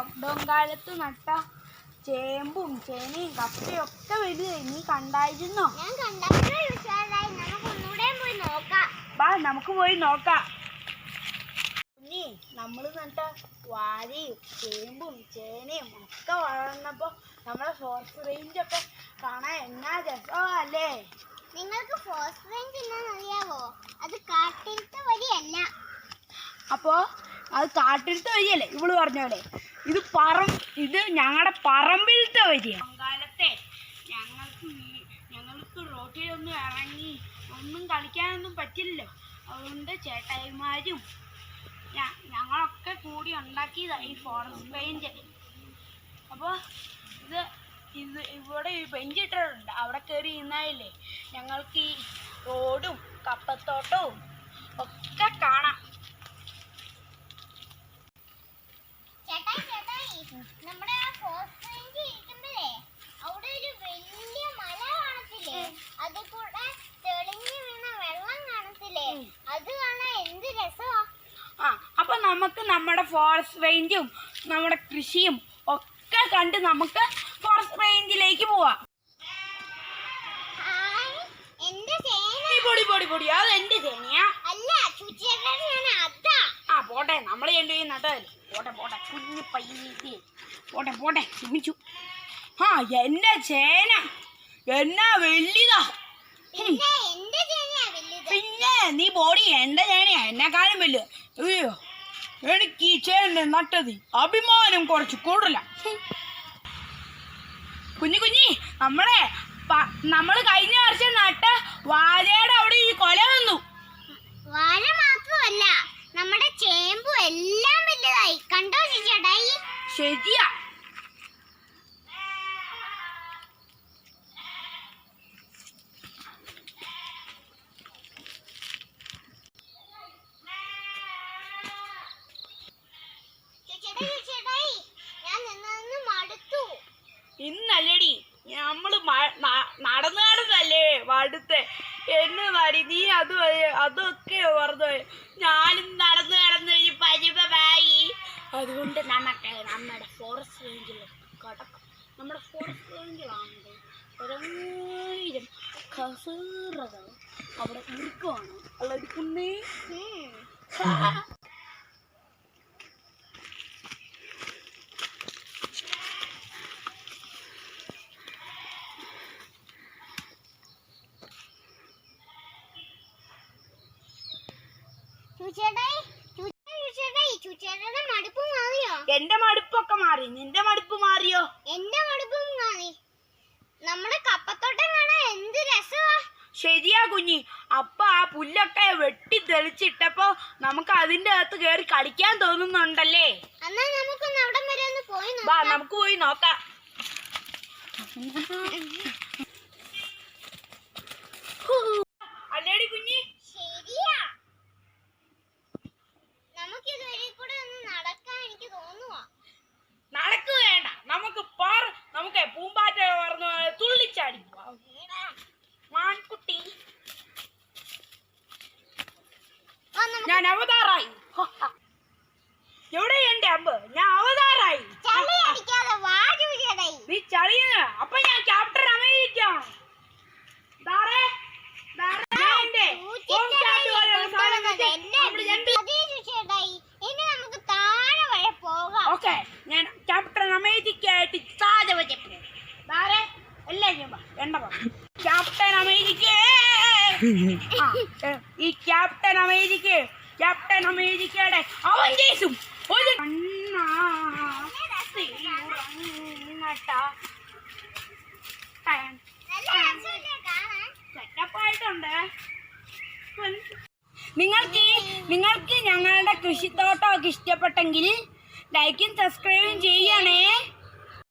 Lockdown കാലത്ത് നട്ട ചേമ്പും ചേനയും കപ്പയും ഒക്കെ വലുതായി. നീ കണ്ടായിരുന്നോ? ഞാൻ കണ്ടാ, നമുക്ക് പോയി നോക്കാം. കുഞ്ഞി, നമ്മൾ നട്ട വാഴയും ചേമ്പും ചേനയും ഒക്കെ വളർന്നപ്പോ നമ്മളെ ഫോറസ്റ്റ് റേഞ്ചൊക്കെ കാണാൻ എന്നാ രസമല്ലേ? നിങ്ങൾക്ക് ഫോറസ്റ്റ് റേഞ്ച് എന്നാന്ന് അറിയാവോ? അത് കാട്ടിലത്തെ വഴിയല്ല. അപ്പോ അത് കാട്ടിലത്തെ വഴിയല്ലേ ഇവള് പറഞ്ഞ പോലെ? ഇത് ഞങ്ങളുടെ പറമ്പിലത്തെ വഴിയാണ്. കാലത്തെ ഞങ്ങൾക്ക് റോട്ടിലൊന്നും ഇറങ്ങി ഒന്നും കളിക്കാനൊന്നും പറ്റില്ലല്ലോ. അതുകൊണ്ട് ചേട്ടായിമാരും ഞങ്ങളൊക്കെ കൂടി ഉണ്ടാക്കിയതാണ് ഈ ഫോറസ്റ്റ് റേഞ്ച്. അപ്പോൾ ഇവിടെ ഈ ബെഞ്ചിട്ടിട്ടുണ്ട്. അവിടെ കയറി ഇരുന്നാലേ ഞങ്ങൾക്ക് ഈ റോഡും കപ്പത്തോട്ടവും ഒക്കെ കാണാം. നമ്മുടെ ഫോറസ്റ്റ് റേഞ്ച് ഇരിക്കുമ്പോഴേ അവിടെ ഒരു വലിയ മല കാണത്തില്ലേ? അതിൽ കൂടെ തെളിഞ്ഞു വീണ വെള്ളം കാണത്തില്ലേ? അത് കാണാൻ എന്ത് രസമാ. അപ്പൊ നമുക്ക് നമ്മുടെ ഫോറസ്റ്റ് റേഞ്ചും നമ്മുടെ കൃഷിയും ഒക്കെ കണ്ട് നമുക്ക് ഫോറസ്റ്റ് റേഞ്ചിലേക്ക് പോവാം. പൊടി അത് എന്റെ ചേനയാ. പോട്ടെ, നമ്മൾ ചെല്ലുകയും നട്ടതല്ലേ. പോട്ടെ കുഞ്ഞു പയ്യ പോട്ടെ ക്ഷമിച്ചു. എന്റെ ചേന എന്നാ വലുതാ. പിന്നെ നീ പോടി, എന്റെ ചേനയാ എന്നെക്കാളും വലുത്. അയ്യോ, എനിക്ക് ഈ ചേന നട്ടത് അഭിമാനം കുറച്ച് കൂടുതല. കുഞ്ഞി നമ്മള് കഴിഞ്ഞ വർഷം നട്ട വാഴയുടെ അവിടെ ഈ കൊല വന്നു. വാഴ മാത്രമല്ല, നമ്മുടെ ചേമ്പും എല്ലാം വലുതായി. കണ്ടോ ചേട്ടായി? ശരിയാ. ഇന്നല്ലടി നമ്മള് നടന്നല്ലേ മടുത്തെ. എന്നെ നടി നീ അതൊക്കെ ഓർന്നു. ഞാനും നടന്ന് പരിപാടി. അതുകൊണ്ട് നമുക്ക് നമ്മുടെ ഫോറസ്റ്റ് റേഞ്ചിൽ കിടക്കും. നമ്മുടെ ഫോറസ്റ്റ് റേഞ്ചിലാണെങ്കിൽ 1000 കസേറകൾ അവിടെ ഇരിക്കുവാണ്. അല്ലാതെ കുന്നേ എന്റെ മടുപ്പൊക്കെ മാറി. നിന്റെ മടുപ്പ് മാറിയോ? എന്റെ മടുപ്പും മാറി. നമ്മുടെ കപ്പത്തോട്ടം കാണാൻ എന്ത് രസമാ. ശരിയാ കുഞ്ഞി. അപ്പൊ ആ പുല്ലൊക്കെ വെട്ടി തെളിച്ചിട്ടപ്പോ നമുക്ക് അതിന്റെ അകത്ത് കയറി കളിക്കാൻ തോന്നുന്നുണ്ടല്ലേ? എന്നാ നമുക്കൊന്ന് അവിടം വരെ ഒന്ന് പോയി നോക്കാം. നമുക്ക് പോയി നോക്കാം. അല്ലേടി കുഞ്ഞി? ശരിയാ. നമുക്കിത് വഴി കൂടെ ഒന്ന് നടക്കാൻ എനിക്ക് തോന്നുവാ. നടക്കുക വേണ്ട, നമുക്ക് പൂമ്പാറ്റ തുള്ളിച്ചാടി മാൻകുട്ടി. ഞാൻ അവതാറായി. എവിടെ എന്റെ അമ്പ്? ഞാൻ അവതാറായി. നീ ചളിയ. അപ്പൊ ഞാൻ ക്യാപ്റ്റൻ അമേരിക്ക. ഓക്കെ, ഞാൻ ക്യാപ്റ്റൻ അമേരിക്കയായിട്ട് ക്യാപ്റ്റൻ അമേരിക്ക. ഈ ക്യാപ്റ്റൻ അമേരിക്കയുടെ അവഞ്ചേഴ്സും ഒരു സെറ്റപ്പായിട്ടുണ്ട്. നിങ്ങൾക്ക് ഞങ്ങളുടെ കൃഷിത്തോട്ടമൊക്കെ ഇഷ്ടപ്പെട്ടെങ്കിൽ ലൈക്കും സബ്സ്ക്രൈബും ചെയ്യണേ.